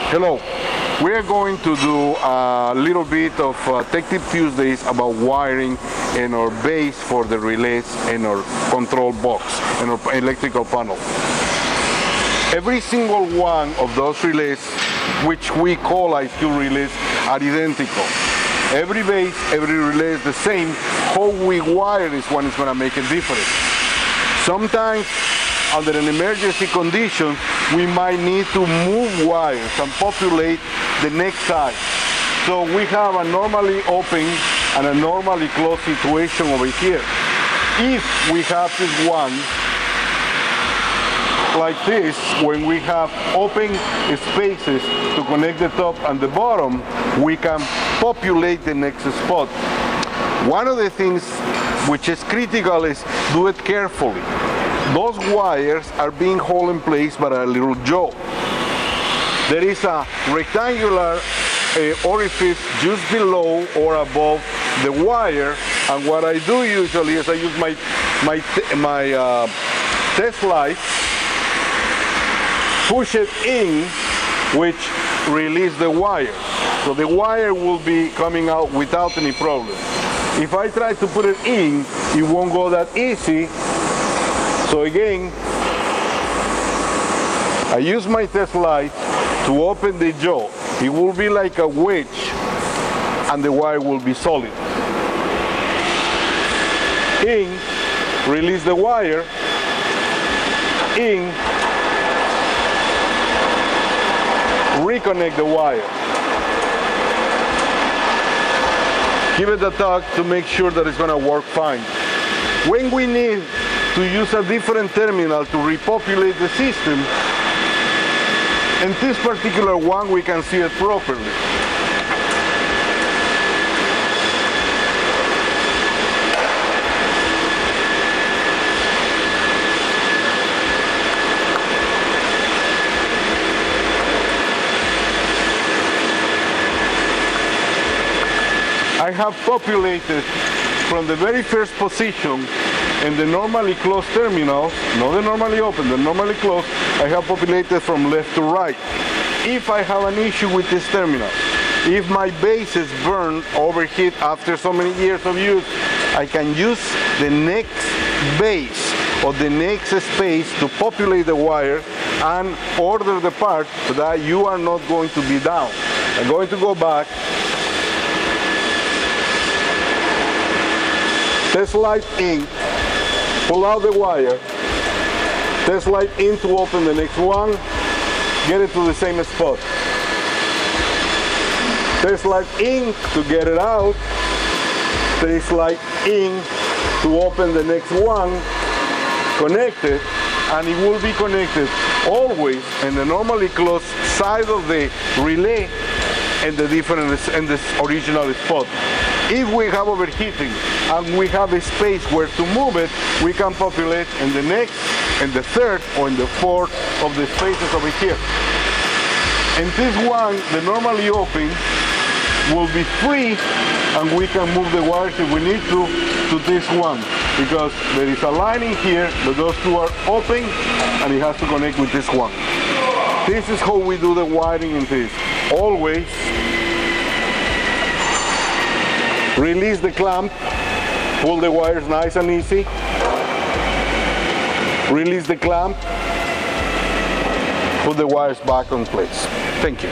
Hello, we are going to do a little bit of Tech Tip Tuesdays about wiring in our base for the relays in our control box, in our electrical panel. Every single one of those relays, which we call IQ relays, are identical. Every base, every relay is the same. How we wire is what is going to make a difference. Sometimes, under an emergency condition, we might need to move wires and populate the next side. So we have a normally open and a normally closed situation over here. If we have this one like this, when we have open spaces to connect the top and the bottom, we can populate the next spot. One of the things which is critical is do it carefully. Those wires are being held in place by a little jaw. There is a rectangular orifice just below or above the wire, and what I do usually is I use my test light, push it in, which release the wire. So the wire will be coming out without any problem. If I try to put it in, it won't go that easy. So again, I use my test light to open the jaw. It will be like a wedge and the wire will be solid. In, release the wire. In, reconnect the wire. Give it a tug to make sure that it's going to work fine. When we need to use a different terminal to repopulate the system, in this particular one we can see it properly. I have populated from the very first position in the normally closed terminal, not the normally open, the normally closed, I have populated from left to right. If I have an issue with this terminal, if my base is burned, overheat after so many years of use, I can use the next base or the next space to populate the wire and order the part so that you are not going to be down. I'm going to go back, test light in, pull out the wire, test light in to open the next one, get it to the same spot. Test light in to get it out, test light in to open the next one, connect it, and it will be connected always in the normally closed side of the relay and the original spot. If we have overheating and we have a space where to move it, we can populate in the next, in the third, or in the fourth of the spaces over here. In this one, the normally open will be free and we can move the wires if we need to this one, because there is a lining here, but those two are open and it has to connect with this one. This is how we do the wiring in this. Always release the clamp, pull the wires nice and easy, release the clamp, put the wires back on place. Thank you.